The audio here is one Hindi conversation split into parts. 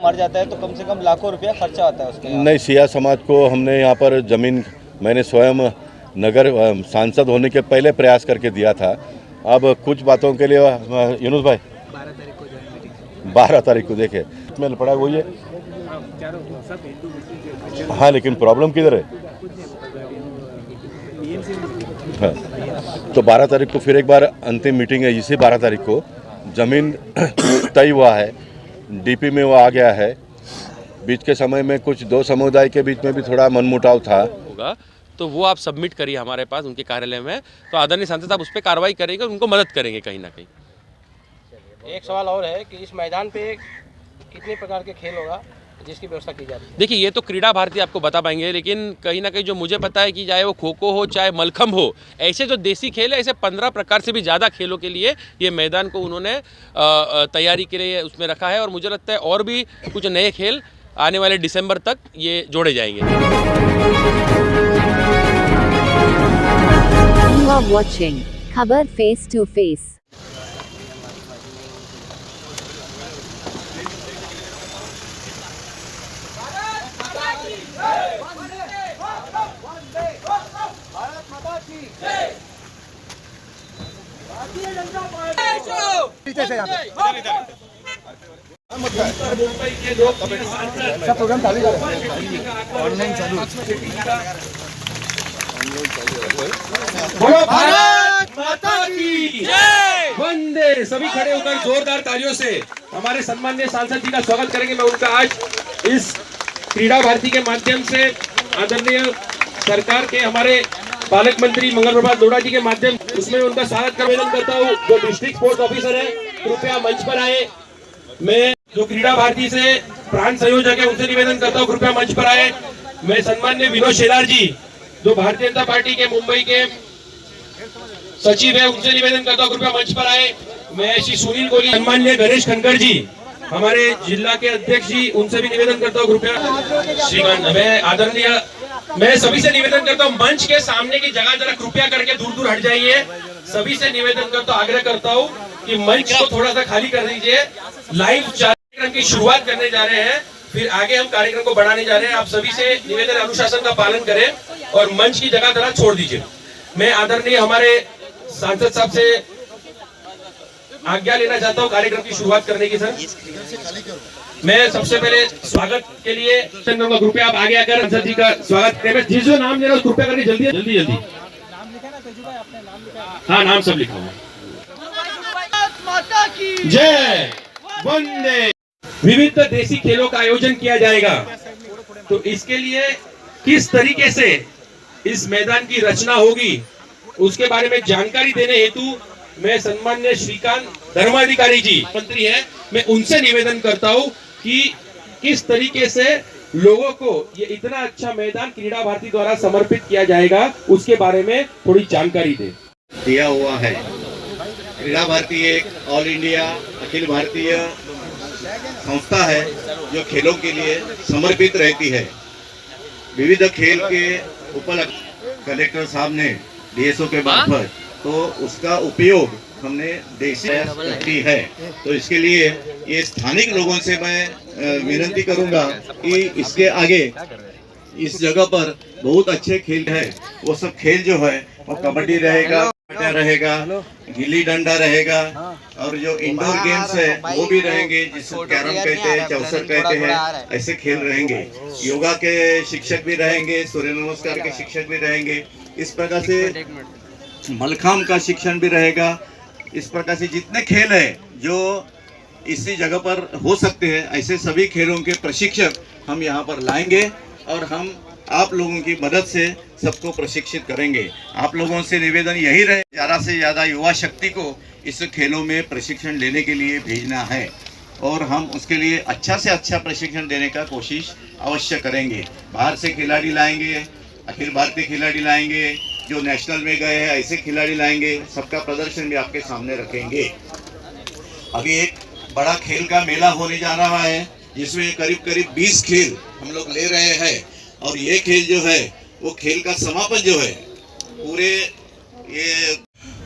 मर जाता है तो कम से कम लाखों रुपया खर्चा होता है उसके। नहीं, सिया समाज को हमने यहाँ पर ज़मीन मैंने स्वयं नगर सांसद होने के पहले प्रयास करके दिया था। अब कुछ बातों के लिए यूनुस भाई 12 तारीख को देखे में पड़ा वही है। हाँ, लेकिन प्रॉब्लम किधर है? हाँ, तो 12 तारीख को फिर एक बार अंतिम मीटिंग है। इसी 12 तारीख को ज़मीन तय हुआ है, डीपी में वो आ गया है। बीच के समय में कुछ दो समुदाय के बीच में भी थोड़ा मनमुटाव था होगा, तो वो आप सबमिट करिए हमारे पास उनके कार्यालय में, तो आदरणीय सांसद साहब उस पर कार्रवाई करेंगे, उनको मदद करेंगे कहीं ना कहीं। एक सवाल और है कि इस मैदान पे कितने प्रकार के खेल होगा जिसकी व्यवस्था की जा रही है? देखिए, ये तो क्रीड़ा भारती आपको बता पाएंगे, लेकिन कहीं ना कहीं जो मुझे पता है कि चाहे वो खो खो हो चाहे मलखम्ब हो, ऐसे जो देसी खेल है, ऐसे 15 प्रकार से भी ज़्यादा खेलों के लिए ये मैदान को उन्होंने तैयारी के लिए उसमें रखा है। और मुझे लगता है और भी कुछ नए खेल आने वाले दिसंबर तक ये जोड़े जाएंगे। You are watching खबर फेस टू फेस। प्रोग्राम चालू ऑनलाइन चालू। भारत माता की जय, वंदे। सभी खड़े होकर जोरदार तालियों से हमारे सम्माननीय सांसद जी का स्वागत करेंगे। मैं उनका आज इस क्रीड़ा भारती के माध्यम से आदरणीय सरकार के हमारे पालक मंत्री मंगल प्रभात लोढ़ा जी के माध्यम उसमें उनका स्वागत का निवेदन करता हूँ। जो डिस्ट्रिक्ट स्पोर्ट्स ऑफिसर है कृपया मंच पर आए। मैं जो क्रीड़ा भारती से प्रांत संयोजक है उनसे निवेदन करता हूँ कृपया मंच पर आए। मैं सम्माननीय विनोद शेलार जी जो भारतीय जनता पार्टी के मुंबई के सचिव है उनसे निवेदन करता हूँ कृपया मंच पर आए। मैं श्री सुनील कोहली, सम्माननीय गणेश खनकर जी हमारे जिला के अध्यक्ष जी उनसे भी निवेदन करता हूँ कृपया। श्रीमान मैं सभी से निवेदन करता हूँ मंच के सामने की जगह जरा कृपया करके दूर दूर हट जाइए। सभी से निवेदन करता हूँ, आग्रह करता हूँ कि मंच को थोड़ा सा खाली कर दीजिए। लाइव कार्यक्रम की शुरुआत करने जा रहे हैं, फिर आगे हम कार्यक्रम को बढ़ाने जा रहे हैं। आप सभी से निवेदन अनुशासन का पालन करें और मंच की जगह जरा छोड़ दीजिए। मैं आदरणीय हमारे सांसद साहब से आज्ञा लेना चाहता हूँ कार्यक्रम की शुरुआत करने की। सर मैं सबसे पहले स्वागत के लिए कृपया आप आगे आकर सांसद जी का स्वागत करें। जिस जो नाम ले रहा हूँ कृपया करके जल्दी जल्दी जल्दी। हाँ, नाम सब लिखा हुआ। जय, वंदे। विविध देसी खेलों का आयोजन किया जाएगा, तो इसके लिए किस तरीके से इस मैदान की रचना होगी उसके बारे में जानकारी देने हेतु मैं सम्माननीय श्रीकांत धर्माधिकारी जी मंत्री हैं, मैं उनसे निवेदन करता हूं कि किस तरीके से लोगों को ये इतना अच्छा मैदान क्रीड़ा भारती द्वारा समर्पित किया जाएगा उसके बारे में थोड़ी जानकारी दे दिया हुआ है। क्रीड़ा भारती एक ऑल इंडिया अखिल भारतीय संस्था है जो खेलों के लिए समर्पित रहती है। विविध खेल के उपलक्ष्य कलेक्टर साहब ने डीएसओ के मार्फत तो उसका उपयोग हमने देसी की है। तो इसके लिए ये स्थानिक लोगों से मैं विनती करूंगा कि इसके आगे इस जगह पर बहुत अच्छे खेल है। वो सब खेल जो है वो कबड्डी रहेगा, गिल्ली डंडा रहेगा और जो इंडोर गेम्स है वो भी रहेंगे, जिसको कैरम कहते हैं, चौसर कहते हैं, ऐसे खेल रहेंगे। योगा के शिक्षक भी रहेंगे, सूर्य नमस्कार के शिक्षक भी रहेंगे। इस प्रकार से मलखाम का शिक्षण भी रहेगा। इस प्रकार से जितने खेल है जो इसी जगह पर हो सकते हैं ऐसे सभी खेलों के प्रशिक्षक हम यहाँ पर लाएंगे और हम आप लोगों की मदद से सबको प्रशिक्षित करेंगे। आप लोगों से निवेदन यही रहे, ज़्यादा से ज़्यादा युवा शक्ति को इस खेलों में प्रशिक्षण लेने के लिए भेजना है और हम उसके लिए अच्छा से अच्छा प्रशिक्षण देने का कोशिश अवश्य करेंगे। बाहर से खिलाड़ी लाएंगे, अखिल भारतीय खिलाड़ी लाएंगे, जो नेशनल में गए हैं ऐसे खिलाड़ी लाएंगे। सबका प्रदर्शन भी आपके सामने रखेंगे। अभी एक बड़ा खेल का मेला होने जा रहा है जिसमें करीब 20 खेल हम लोग ले रहे हैं और ये खेल जो है वो खेल का समापन जो है पूरे ये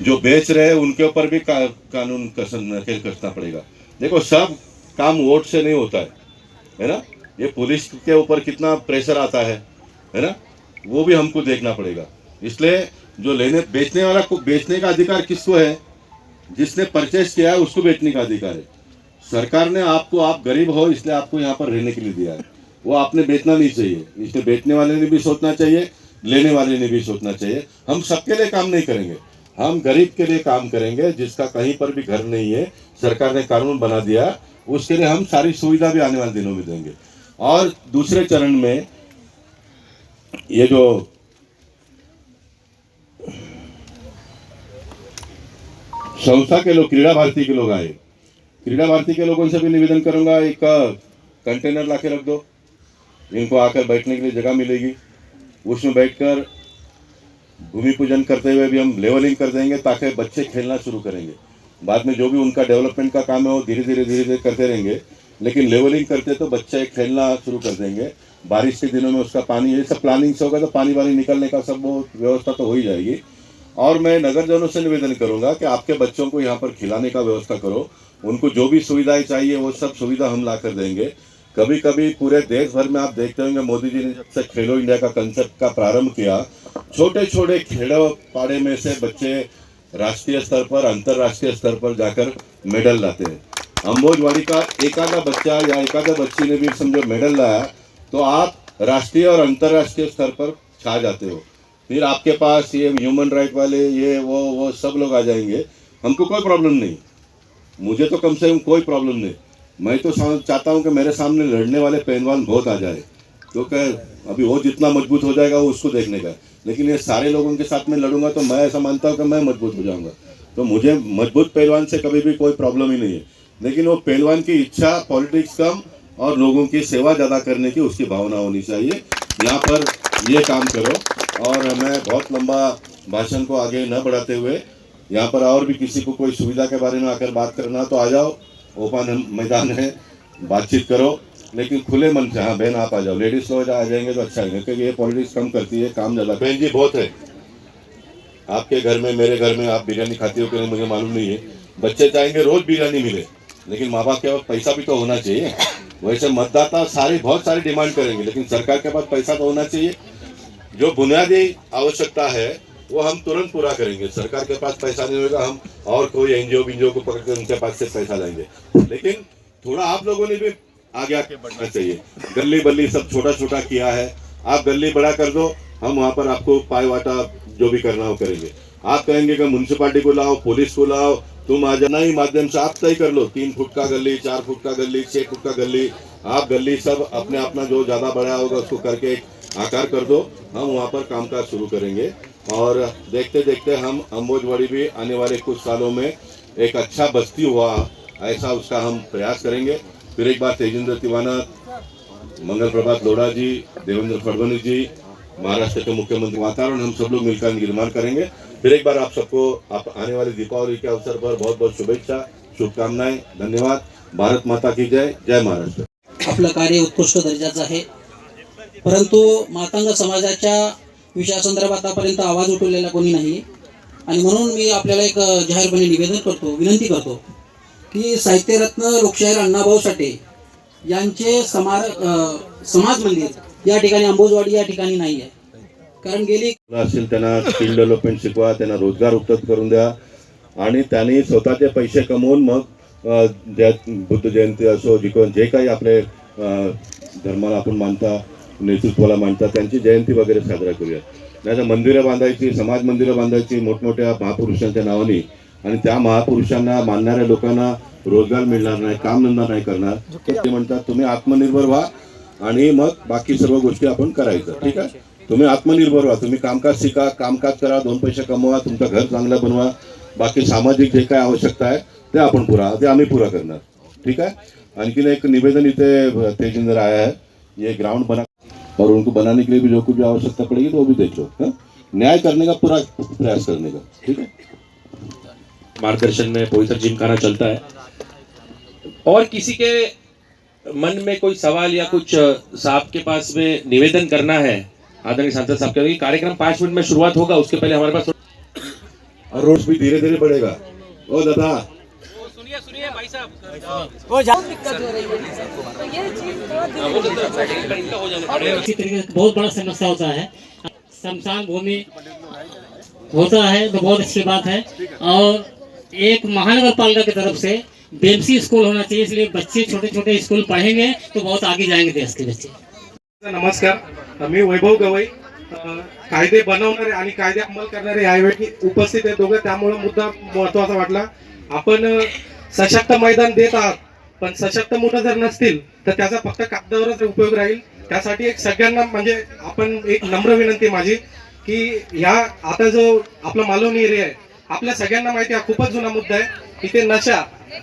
जो बेच रहे हैं उनके ऊपर भी कानून कसना पड़ेगा। देखो, सब काम वोट से नहीं होता है, है ना। ये पुलिस के ऊपर कितना प्रेशर आता है ना, वो भी हमको देखना पड़ेगा। इसलिए जो बेचने वाला को बेचने का अधिकार किसको है? जिसने परचेस किया है उसको बेचने का अधिकार है। सरकार ने आपको, आप गरीब हो इसलिए आपको यहाँ पर रहने के लिए दिया है, वो आपने बेचना नहीं चाहिए। इसलिए बेचने वाले ने भी सोचना चाहिए, लेने वाले ने भी सोचना चाहिए। हम सबके लिए काम नहीं करेंगे, हम गरीब के लिए काम करेंगे। जिसका कहीं पर भी घर नहीं है, सरकार ने कानून बना दिया, उसके लिए हम सारी सुविधा भी आने वाले दिनों में देंगे। और दूसरे चरण में ये जो संस्था के लोग, क्रीड़ा भारती के लोग आए, क्रीड़ा भारती के लोगों से भी निवेदन करूंगा, एक कंटेनर ला के रख दो, इनको आकर बैठने के लिए जगह मिलेगी, उसमें बैठकर भूमि पूजन करते हुए भी हम लेवलिंग कर देंगे ताकि बच्चे खेलना शुरू करेंगे। बाद में जो भी उनका डेवलपमेंट का काम है वो धीरे धीरे करते रहेंगे, लेकिन लेवलिंग करते तो बच्चे खेलना शुरू कर देंगे। बारिश के दिनों में उसका पानी, ये सब प्लानिंग से होगा तो पानी वानी निकलने का सब वो व्यवस्था तो हो ही जाएगी। और मैं नगरजनों से निवेदन करूंगा कि आपके बच्चों को यहाँ पर खिलाने का व्यवस्था करो, उनको जो भी सुविधाएं चाहिए वो सब सुविधा हम ला कर देंगे। कभी कभी पूरे देश भर में आप देखते होंगे, मोदी जी ने जब से खेलो इंडिया का कंसेप्ट का प्रारंभ किया, छोटे छोटे खेड़ों पाड़े में से बच्चे राष्ट्रीय स्तर पर, अंतर्राष्ट्रीय स्तर पर जाकर मेडल लाते हैं। अम्बोजवाड़ी का एक आधा बच्चा या एक आधा बच्ची ने भी समझो मेडल लाया तो आप राष्ट्रीय और अंतर्राष्ट्रीय स्तर पर छा जाते हो। फिर आपके पास ये ह्यूमन राइट वाले, ये वो सब लोग आ जाएंगे। हमको कोई प्रॉब्लम नहीं, मुझे तो कम से कम कोई प्रॉब्लम नहीं। मैं तो चाहता हूँ कि मेरे सामने लड़ने वाले पहलवान बहुत आ जाए, क्योंकि अभी वो जितना मजबूत हो जाएगा वो उसको देखने का। लेकिन ये सारे लोगों के साथ में लड़ूंगा तो मैं ऐसा मानता हूँ कि मैं मजबूत हो जाऊंगा। तो मुझे मजबूत पहलवान से कभी भी कोई प्रॉब्लम ही नहीं है, लेकिन वो पहलवान की इच्छा, पॉलिटिक्स कम और लोगों की सेवा ज़्यादा करने की उसकी भावना होनी चाहिए। यहाँ पर ये काम करो। और मैं बहुत लंबा भाषण को आगे न बढ़ाते हुए, यहाँ पर और भी किसी को कोई सुविधा के बारे में आकर बात करना तो आ जाओ, ओपन मैदान है, बातचीत करो, लेकिन खुले मन से। हाँ बहन आप आ जाओ, लेडीज लोग आ जाएंगे तो अच्छा है, क्योंकि ये पॉलिटिक्स कम करती है, काम ज़्यादा। बहन जी बहुत है आपके घर में, मेरे घर में आप बिरयानी खाती हो कि नहीं मुझे मालूम नहीं है। बच्चे चाहेंगे रोज बिरयानी मिले, लेकिन माँ बाप के पास पैसा भी तो होना चाहिए। वैसे मतदाता बहुत सारी डिमांड करेंगे, लेकिन सरकार के पास पैसा तो होना चाहिए। जो बुनियादी आवश्यकता है वो हम तुरंत पूरा करेंगे। सरकार के पास पैसा नहीं होगा, हम और कोई एनजीओ को पकड़ कर उनके पास से पैसा लाएंगे। लेकिन थोड़ा आप लोगों ने भी आगे आके बढ़ना चाहिए। गली बल्ली सब छोटा छोटा किया है, आप गली बड़ा कर दो, हम वहाँ पर आपको पाई वाटा जो भी करना हो करेंगे। आप कहेंगे कि म्यूनसिपालिटी को लाओ, पुलिस को लाओ, तुम आ जाना ही माध्यम से आप तय कर लो। 3 फुट का गली, 4 फुट का गली, 6 फुट का गली, आप गली सब अपने अपना जो ज़्यादा बड़ा होगा उसको करके आकार कर दो। हम वहाँ पर कामकाज शुरू करेंगे और देखते देखते हम अम्बोजवाड़ी भी आने वाले कुछ सालों में एक अच्छा बस्ती हुआ ऐसा उसका हम प्रयास करेंगे। फिर एक बार तेजेंद्र तिवाना, मंगल प्रभात लोढ़ा जी, देवेंद्र फडणवीस जी, महाराष्ट्र के मुख्यमंत्री, वातावरण हम सब लोग मिलकर निर्माण करेंगे। फिर एक बार आप सबको आप आने वाले दीपावली के अवसर पर बहुत बहुत शुभेच्छा, शुभकामनाएं, धन्यवाद। भारत माता की जय, जय महाराष्ट्र। आपलं कार्य उत्कृष्ट दर्जाचं आहे, परंतु मातंग समाजाच्या विषयासंदर्भात आतापर्यंत आवाज उठवलेला कोणी नाही आणि म्हणून मी आपल्याला एक जाहीरपणे निवेदन करतो, विनंती करतो की साहित्यरत्न लोकशाहीर अण्णाभाऊ साठे यांचे समाज मंदिर या ठिकाणी अंबोजवाडी या ठिकाणी नाही आहे। कारण गेली असेल त्यांना स्किल डेव्हलपमेंट शिकवा, त्यांना रोजगार उपलब्ध करून द्या आणि त्यांनी स्वतःचे पैसे कमवून मग बुद्ध जयंती असो, जे काही आपले धर्माला आपण मानता, नेतृत्वाला मानता, त्यांची जयंती वगैरे साजरा करूया। नाही मंदिरं बांधायची, समाज मंदिरं बांधायची मोठमोठ्या महापुरुषांच्या नावाने, आणि त्या महापुरुषांना मानणाऱ्या लोकांना रोजगार मिळणार नाही, कामधंदा नाही करणार। ते म्हणतात तुम्ही आत्मनिर्भर व्हा आणि मग बाकी सर्व गोष्टी आपण करायचं। ठीक आहे, तुम्ही आत्मनिर्भर व्हा, तुम्ही कामकाज शिका, कामकाज करा, 2 पैसे कमवा, तुमचं घर चांगलं बनवा, बाकी सामाजिक जे काय आवश्यकता आहे ते आपण ते आम्ही पूरा करणार। ठीक है। आणखी एक निवेदन इथे तेजिंदर आया है, ये ग्राउंड बना और उनको बनाने के लिए भी जो कुछ भी आवश्यकता पड़ेगी तो वो भी देख लो। न्याय करने का पूरा प्रयास करने का। ठीक है, मार्गदर्शन में पवित्र जिमखाना चलता है। और किसी के मन में कोई सवाल या कुछ साहब के पास में निवेदन करना है आदरणीय सांसद साहब के, कार्यक्रम 5 मिनट में शुरुआत होगा, उसके पहले हमारे पास और रोड भी धीरे धीरे बढ़ेगा। ओ दादा सुनिए भाई साहब इसी तरीके से बहुत बड़ा समस्या होता है। शमशान भूमि होता है तो बहुत अच्छी बात है। और एक महानगर पालिका की तरफ से बीएमसी स्कूल होना चाहिए, इसलिए बच्चे छोटे छोटे स्कूल पढ़ेंगे तो बहुत आगे जाएंगे देश के बच्चे। नमस्कार, मी वैभव गवई, कायदे बनवणारे आणि कायदे अंमल करणारे यावेळी उपस्थित आहेत दोघे, त्यामुळे मुद्दा महत्वाचा वाटला। आपण सशक्त मैदान देत आहात, पण सशक्त मुलं जर नसतील तर त्याचा फक्त कागदावरच उपयोग राहील। त्यासाठी एक सगळ्यांना म्हणजे आपण एक नम्र विनंती माझी की ह्या आता जो आपला मालवणी एरिया आहे, आपल्या सगळ्यांना माहिती आहे खूपच जुना मुद्दा आहे, इथे नशा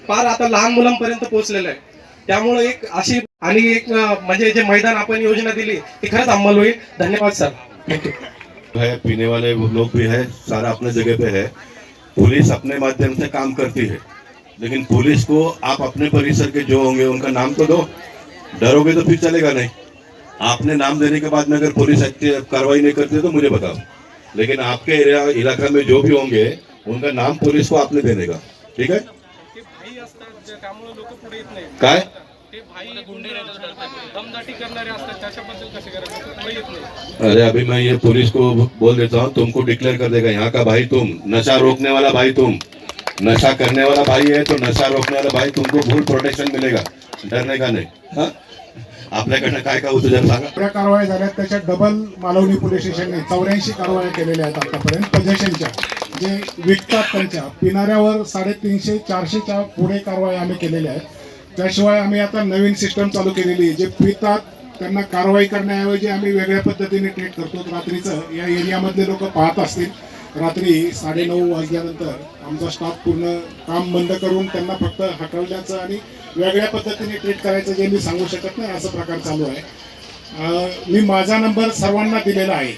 फार आता लहान मुलांपर्यंत पोहोचलेला आहे। त्यामुळे एक अशी आणि एक म्हणजे जे मैदान आपण योजना दिली ती खरंच अंमल होईल। धन्यवाद सर। है पीने वाले लोग भी है, सारा अपने जगह पे है। पुलिस अपने माध्यम से काम करती है, लेकिन पुलिस को आप अपने परिसर के जो होंगे उनका नाम तो दो। डरोगे तो फिर चलेगा नहीं। आपने नाम देने के बाद में अगर पुलिस कार्रवाई नहीं करती तो मुझे बताओ, लेकिन आपके एरिया इलाका में जो भी होंगे उनका नाम पुलिस को आपने देने का, ठीक है? काय अरे अभी मैं ये पुलिस को बोल देता हूँ, तुमको डिक्लेयर कर देगा यहाँ का भाई तुम, नशा रोकने वाला भाई तुम, नशा करने वाला भाई है तो नशा रोकने वाला भाई तुमको फुल प्रोटेक्शन मिलेगा, डरने का नहीं। हाँ, आपल्याकडनं काय काय होतं जर सांगा। कारवाई झाल्या त्याच्या डबल मालवणी पोलीस स्टेशनने 84 कारवाया केलेल्या आहेत आतापर्यंत। पोजेशनच्या जे विकतात त्यांच्या पिणाऱ्यावर 350-400च्या पुढे कारवाई आम्ही केलेल्या आहेत। त्याशिवाय आम्ही आता नवीन सिस्टम चालू केलेली, जे पितात त्यांना कारवाई करण्याऐवजी आम्ही वेगळ्या पद्धतीने ट्रीट करतो। रात्रीचं या एरियामधले लोक पाहत असतील, रात्री 9:30 वाजल्यानंतर आमचा स्टाफ पूर्ण काम बंद करून त्यांना फक्त हटवण्याचं आणि वेगळ्या पद्धतीने ट्रीट करायचं जे मी सांगू शकत नाही, असं प्रकार चालू आहे। मी माझा नंबर सर्वांना दिलेला आहे,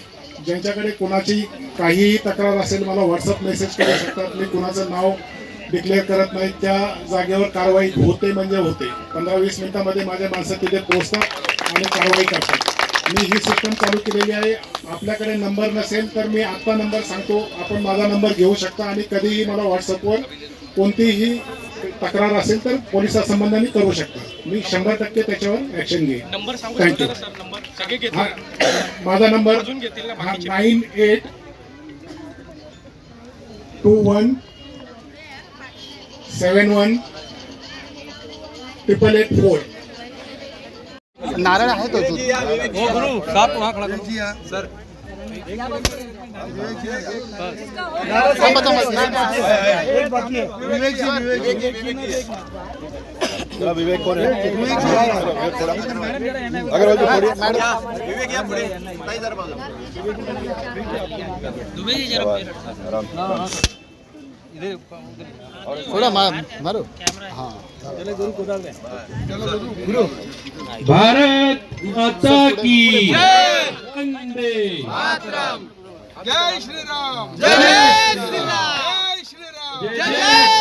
ज्यांच्याकडे कोणाची काहीही तक्रार असेल मला व्हॉट्सअप मेसेज करू शकतात। मी कुणाचं नाव डिक्लेअर करत नाही, त्या जागेवर कारवाई होते म्हणजे होते। 15-20 मिनिटांमध्ये माझ्या माणसं तिथे पोहोचतात आणि कारवाई करतात। मी ही सिस्टम चालू केलेली आहे। आपल्याकडे नंबर नसेल तर मी आत्ता नंबर सांगतो, आपण माझा नंबर घेऊ शकता आणि कधीही मला व्हॉट्सअपवर कोणतीही तक्रार असेल तर पोलिसांसंबंधाने करू शकता। मी 100% त्याच्यावर ऍक्शन घेईन। थँक्यू। माझा नंबर 9821718884। नारळ आहे तो साप वहाँ खड़ा सर। विवेक कौन है? अगर थोड़ा मारो। हाँ गुरु। भारत माता की वंदे मातरम। जय श्री राम। जय श्री राम। जय श्री राम। जय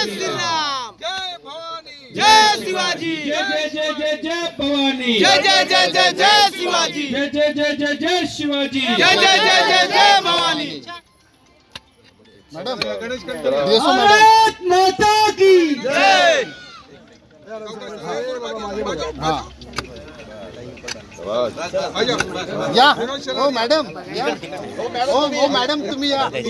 श्री राम। जय भवानी। जय शिवाजी। जय जय जय जय जय भवानी। जय जय जय जय जय शिवाजी। जय जय जय जय जय शिवाजी। जय जय जय जय जय भवानी। मैडम भारत माता की जय। हाँ या ओ मॅडम या ओ मॅडम तुम्ही या। जय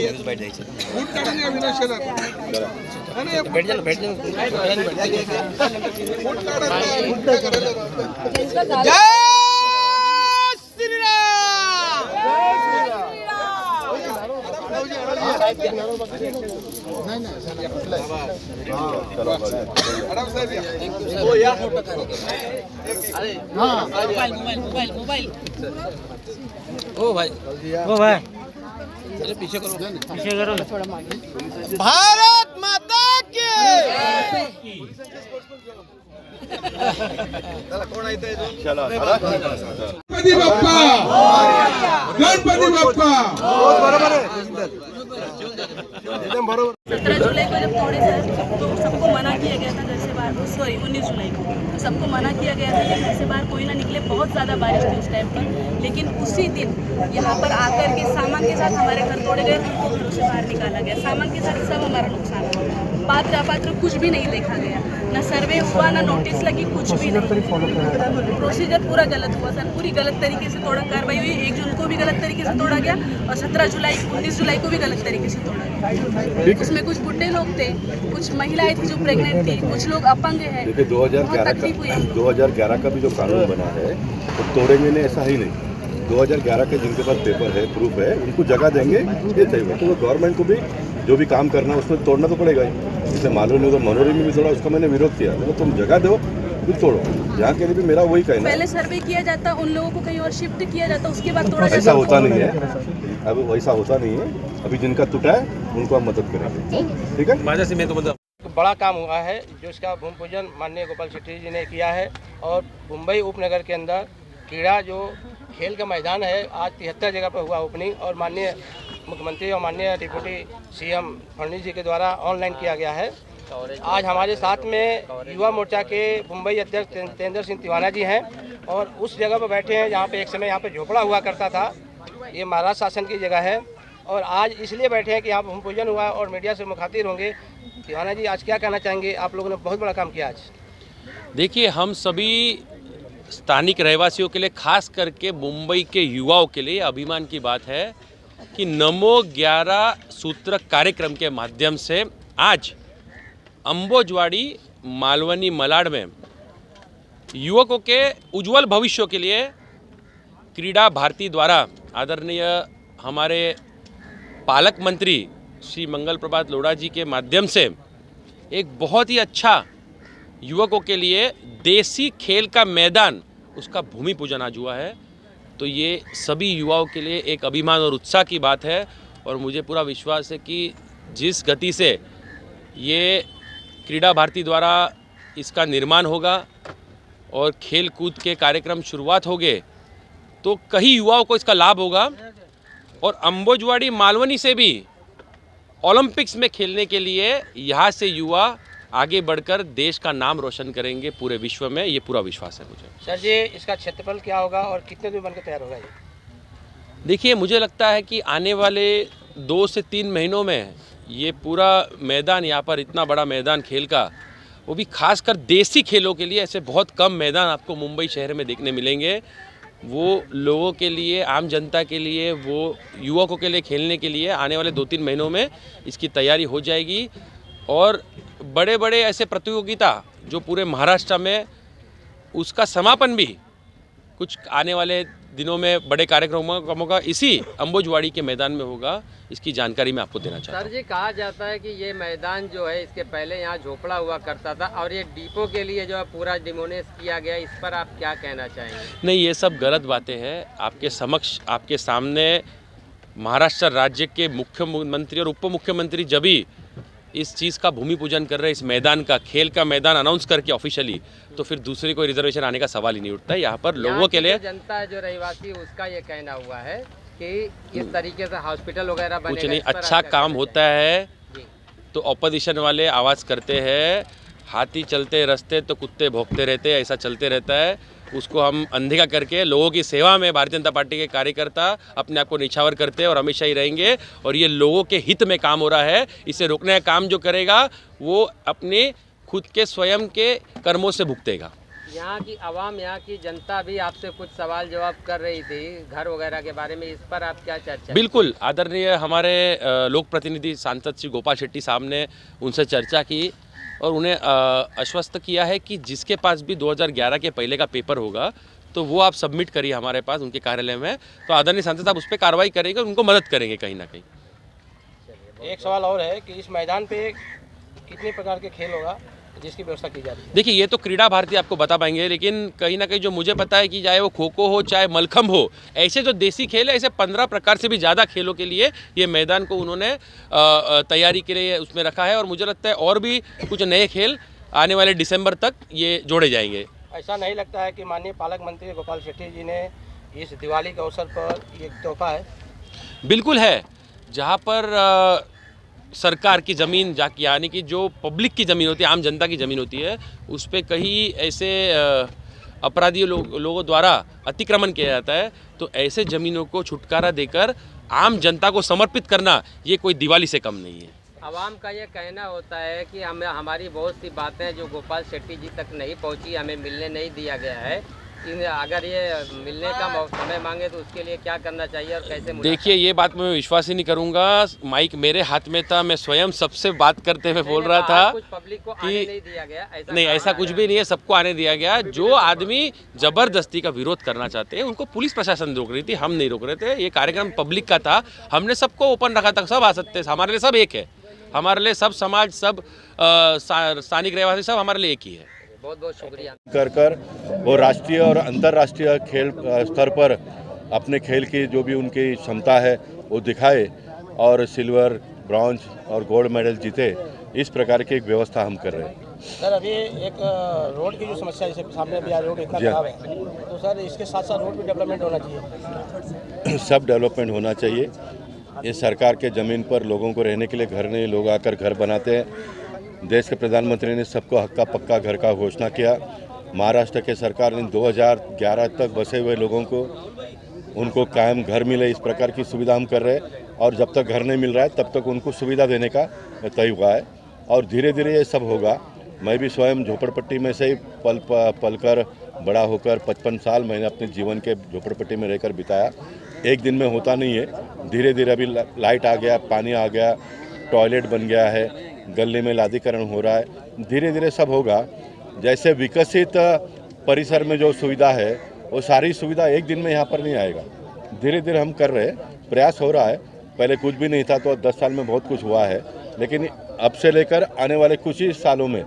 मोबाइल ओ भाई चलो पीछे करो भारत माता की। गणपती बाप्पा। गणपती बाप्पा। 17 जुलाई को जब तोड़े सर तो सबको मना किया गया था घर से बाहर, सॉरी 19 जुलाई को तो सबको मना किया गया था कि घर से बाहर कोई ना निकले। बहुत ज़्यादा बारिश थी उस टाइम पर, लेकिन उसी दिन यहाँ पर आकर के सामान के साथ हमारे घर तोड़े गए, हमको घरों से बाहर निकाला गया। सामान के साथ सब हमारा नुकसान हुआ, पात्र अपात्र कुछ भी नहीं देखा गया। ना सर्वे हुआ, ना नोटिस लगी, कुछ भी नहीं। प्रोसीजर पूरा गलत हुआ सर, पूरी गलत तरीके से तोड़ा, कार्रवाई हुई। 1 जून को भी गलत तरीके से तोड़ा गया और 17 जुलाई 19 जुलाई को भी गलत तरीके से तोड़ा गया। उसमें कुछ बुढ़े लोग थे, कुछ महिलाएं थी जो प्रेग्नेंट थी, कुछ लोग अपंग है। देखिए 2011 का भी जो कानून बना है तो तोड़ेंगे नहीं ऐसा ही नहीं। 2011 के जिनके पास पेपर है, प्रूफ है, उनको जगह देंगे, ये चाहिए। तो गवर्नमेंट को भी जो भी काम करना है उसमें तोड़ना तो पड़ेगा ही। जैसे मालूम नहीं, तो मनोरी में भी थोड़ा उसका मैंने विरोध किया, तो तुम जगह दो फिर तोड़ो। यहाँ के लिए भी मेरा वही कहना है। पहले सर्वे किया जाता, उन लोगों को कहीं और शिफ्ट किया जाता, उसके बाद तोड़ा जाता। ऐसा होता नहीं है, अब वैसा होता नहीं है। अभी जिनका टूटा है उनको हम मदद करेंगे, ठीक है। बड़ा काम हुआ है जो इसका भूमि पूजन माननीय गोपाल शेट्टी जी ने किया है। और मुंबई उपनगर के अंदर क्रीड़ा जो खेल का मैदान है, आज 73 जगह पर हुआ ओपनिंग और माननीय मुख्यमंत्री और माननीय डिप्टी सीएम फडणवीस जी के द्वारा ऑनलाइन किया गया है। आज हमारे साथ में युवा मोर्चा के मुंबई अध्यक्ष तेंदर सिंह तिवाना जी हैं और उस जगह पर बैठे हैं जहाँ पे एक समय यहाँ पे झोपड़ा हुआ करता था। ये महाराष्ट्र शासन की जगह है और आज इसलिए बैठे हैं कि यहाँ भूमि पूजन हुआ और मीडिया से मुखातिब होंगे। तिवाना जी, आज क्या कहना चाहेंगे? आप लोगों ने बहुत बड़ा काम किया आज। देखिए, हम सभी स्थानिक रहवासियों के लिए, खास करके मुंबई के युवाओं के लिए अभिमान की बात है कि नमो 11 सूत्र कार्यक्रम के माध्यम से आज अंबोजवाड़ी मालवनी मलाड में युवकों के उज्जवल भविष्य के लिए क्रीड़ा भारती द्वारा आदरणीय हमारे पालक मंत्री श्री मंगल प्रभात लोढ़ा जी के माध्यम से एक बहुत ही अच्छा युवकों के लिए देसी खेल का मैदान, उसका भूमि पूजन आज हुआ है। तो ये सभी युवाओं के लिए एक अभिमान और उत्साह की बात है और मुझे पूरा विश्वास है कि जिस गति से ये क्रीड़ा भारती द्वारा इसका निर्माण होगा और खेल कूद के कार्यक्रम शुरुआत हो गए तो कई युवाओं को इसका लाभ होगा और अंबोजवाड़ी मालवनी से भी ओलंपिक्स में खेलने के लिए यहाँ से युवा आगे बढ़कर देश का नाम रोशन करेंगे पूरे विश्व में, ये पूरा विश्वास है मुझे। सर जी, इसका क्षेत्रफल क्या होगा और कितने दिन बनकर तैयार होगा ये? देखिए, मुझे लगता है कि आने वाले 2 से 3 महीनों में ये पूरा मैदान, यहाँ पर इतना बड़ा मैदान खेल का, वो भी खासकर देसी खेलों के लिए, ऐसे बहुत कम मैदान आपको मुंबई शहर में देखने मिलेंगे। वो लोगों के लिए, आम जनता के लिए, वो युवकों के लिए खेलने के लिए आने वाले 2-3 महीनों में इसकी तैयारी हो जाएगी और बड़े बड़े ऐसे प्रतियोगिता जो पूरे महाराष्ट्र में, उसका समापन भी कुछ आने वाले दिनों में बड़े कार्यक्रमों का इसी अंबोजवाड़ी के मैदान में होगा। इसकी जानकारी मैं आपको देना चाहता हूँ। सर जी, कहा जाता है कि ये मैदान जो है इसके पहले यहाँ झोपड़ा हुआ करता था और ये डिपो के लिए जो है पूरा डिमोनेस किया गया, इस पर आप क्या कहना चाहेंगे? नहीं, ये सब गलत बातें हैं। आपके समक्ष, आपके सामने महाराष्ट्र राज्य के मुख्यमंत्री और उप मुख्यमंत्री जब भी इस चीज़ का भूमि पूजन कर रहे हैं, इस मैदान का, खेल का मैदान अनाउंस करके ऑफिशियली, तो फिर दूसरी कोई रिजर्वेशन आने का सवाल ही नहीं उठता है। यहाँ पर लोगों के लिए, जनता है जो रहवासी, उसका ये कहना हुआ है कि इस तरीके से हॉस्पिटल वगैरह बनेगा, कुछ नहीं, अच्छा काम होता है तो ऑपोजिशन वाले आवाज़ करते हैं। हाथी चलते रास्ते तो कुत्ते भौंकते रहते हैं, ऐसा चलते रहता है। उसको हम अनदेखा करके लोगों की सेवा में भारतीय जनता पार्टी के कार्यकर्ता अपने आप को निछावर करते हैं और हमेशा ही रहेंगे। और ये लोगों के हित में काम हो रहा है, इसे रोकने का काम जो करेगा वो अपने खुद के स्वयं के कर्मों से भुगतेगा। यहाँ की आवाम, यहाँ की जनता भी आपसे कुछ सवाल जवाब कर रही थी घर वगैरह के बारे में, इस पर आप क्या चर्चा? बिल्कुल, आदरणीय हमारे लोक प्रतिनिधि सांसद श्री गोपाल शेट्टी साहब ने उनसे चर्चा की और उन्हें आश्वस्त किया है कि जिसके पास भी 2011 के पहले का पेपर होगा तो वो आप सबमिट करिए हमारे पास उनके कार्यालय में, तो आदरणीय सांसद साहब उस पर कार्रवाई करेंगे और उनको मदद करेंगे कहीं ना कहीं। एक सवाल और है कि इस मैदान पे कितने प्रकार के खेल होगा जिसकी व्यवस्था की जा रही है? देखिए, ये तो क्रीड़ा भारती आपको बता पाएंगे, लेकिन कहीं ना कहीं जो मुझे पता है कि चाहे वो खो खो हो, चाहे मलखम हो, ऐसे जो देसी खेल है, ऐसे 15 प्रकार से भी ज़्यादा खेलों के लिए ये मैदान को उन्होंने तैयारी के लिए उसमें रखा है। और मुझे लगता है और भी कुछ नए खेल आने वाले दिसंबर तक ये जोड़े जाएंगे। ऐसा नहीं लगता है कि माननीय पालक मंत्री गोपाल शेट्टी जी ने इस दिवाली के अवसर पर ये तोहफा है? बिल्कुल है। जहाँ पर सरकार की ज़मीन, यानी कि जो पब्लिक की ज़मीन होती है, आम जनता की ज़मीन होती है, उस पर कहीं ऐसे अपराधी लोगों द्वारा अतिक्रमण किया जाता है, तो ऐसे ज़मीनों को छुटकारा देकर आम जनता को समर्पित करना, ये कोई दिवाली से कम नहीं है। आवाम का ये कहना होता है कि हमारी बहुत सी बातें जो गोपाल शेट्टी जी तक नहीं पहुंची, हमें मिलने नहीं दिया गया है। अगर ये मिलने का समय मांगे तो उसके लिए क्या करना चाहिए और कैसे? देखिए, ये बात मैं विश्वास ही नहीं करूंगा। माइक मेरे हाथ में था, मैं स्वयं सबसे बात करते हुए बोल रहा था कुछ पब्लिक को आने नहीं दिया गया, नहीं, ऐसा कुछ भी नहीं है, सबको आने दिया गया। जो आदमी जबरदस्ती का विरोध करना चाहते हैं उनको पुलिस प्रशासन रोक रही थी, हम नहीं रोक रहे थे। ये कार्यक्रम पब्लिक का था, हमने सबको ओपन रखा था, सब आ सकते, हमारे लिए सब एक है, हमारे लिए सब समाज, सब स्थानिक रहवासी, सब हमारे लिए एक ही है। बहुत बहुत शुक्रिया। कर वो राष्ट्रीय और अंतर्राष्ट्रीय खेल स्तर पर अपने खेल की जो भी उनकी क्षमता है वो दिखाए और सिल्वर, ब्रॉन्ज और गोल्ड मेडल जीते, इस प्रकार की एक व्यवस्था हम कर रहे हैं। सर, अभी एक रोड की जो समस्या है, सामने भी रोड इतना खराब है, तो सर इसके साथ साथ रोड भी डेवलपमेंट होना चाहिए। सब डेवलपमेंट होना चाहिए। ये सरकार के ज़मीन पर लोगों को रहने के लिए घर नहीं, लोग आकर घर बनाते हैं। देश के प्रधानमंत्री ने सबको हक्का पक्का घर का घोषणा किया। महाराष्ट्र के सरकार ने 2011 तक बसे हुए लोगों को उनको कायम घर मिले, इस प्रकार की सुविधा हम कर रहे हैं। और जब तक घर नहीं मिल रहा है तब तक उनको सुविधा देने का तय हुआ है और धीरे धीरे ये सब होगा। मैं भी स्वयं झोपड़पट्टी में से ही पल कर बड़ा होकर 55 साल मैंने अपने जीवन के झोपड़पट्टी में रहकर बिताया। एक दिन में होता नहीं है, धीरे धीरे अभी लाइट आ गया, पानी आ गया, टॉयलेट बन गया है, गले में लादीकरण हो रहा है, धीरे धीरे सब होगा। जैसे विकसित परिसर में जो सुविधा है वो सारी सुविधा एक दिन में यहाँ पर नहीं आएगा, धीरे धीरे हम कर रहे हैं, प्रयास हो रहा है। पहले कुछ भी नहीं था तो 10 साल में बहुत कुछ हुआ है, लेकिन अब से लेकर आने वाले कुछ ही सालों में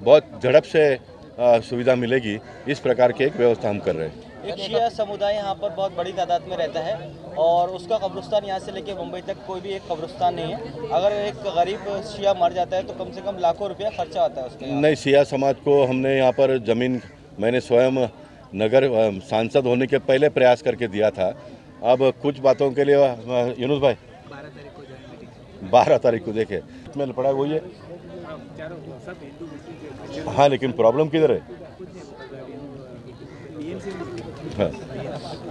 बहुत झड़प से सुविधा मिलेगी, इस प्रकार की एक व्यवस्था हम कर रहे हैं। एक शिया समुदाय यहाँ पर बहुत बड़ी तादाद में रहता है और उसका कब्रिस्तान यहाँ से लेके मुंबई तक कोई भी एक कब्रिस्तान नहीं है। अगर एक गरीब शिया मर जाता है तो कम से कम लाखों रुपया खर्चा होता है उसके। नहीं, शिया समाज को हमने यहाँ पर ज़मीन, मैंने स्वयं नगर सांसद होने के पहले प्रयास करके दिया था। अब कुछ बातों के लिए यूनुस भाई 12 तारीख को देखे मैंने पढ़ा वही है। हाँ, लेकिन प्रॉब्लम किधर है? हाँ,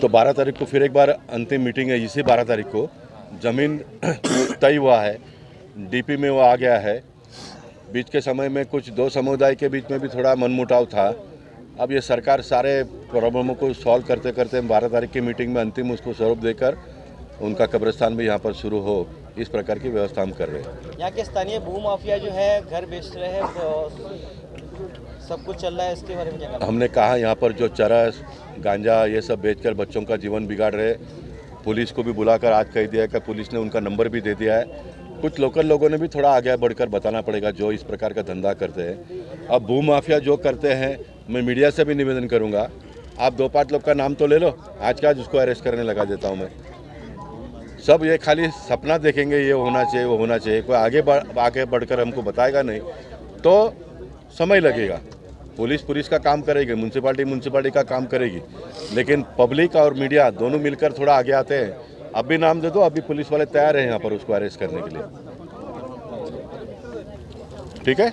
तो 12 तारीख को फिर एक बार अंतिम मीटिंग है। इसी 12 तारीख को ज़मीन तय हुआ है, डीपी में वो आ गया है। बीच के समय में कुछ दो समुदाय के बीच में भी थोड़ा मनमुटाव था। अब ये सरकार सारे प्रॉब्लमों को सॉल्व करते करते 12 तारीख की मीटिंग में अंतिम उसको स्वरूप देकर उनका कब्रिस्तान भी यहाँ पर शुरू हो, इस प्रकार की व्यवस्था हम कर रहे हैं। यहाँ के स्थानीय भूमाफिया जो है घर बेच रहे हैं, सब कुछ चल रहा है, इसके बारे में क्या? हमने कहा यहाँ पर जो चरस, गांजा ये सब बेचकर बच्चों का जीवन बिगाड़ रहे, पुलिस को भी बुलाकर आज कह दिया है कि पुलिस ने उनका नंबर भी दे दिया है। कुछ लोकल लोगों ने भी थोड़ा आगे बढ़कर बताना पड़ेगा जो इस प्रकार का धंधा करते हैं। अब भूमाफिया जो करते हैं, मैं मीडिया से भी निवेदन करूँगा, आप 2-5 लोग का नाम तो ले लो, आज का आज उसको अरेस्ट करने लगा देता हूँ मैं। सब ये खाली सपना देखेंगे, ये होना चाहिए वो होना चाहिए, कोई आगे बढ़कर हमको बताएगा नहीं तो समय लगेगा। पुलिस का काम करेगी, म्यूनसिपालिटी का काम करेगी, लेकिन पब्लिक और मीडिया दोनों मिलकर थोड़ा आगे आते हैं। अब भी नाम दे दो, अभी पुलिस वाले तैयार हैं यहाँ पर उसको अरेस्ट करने के लिए। ठीक है।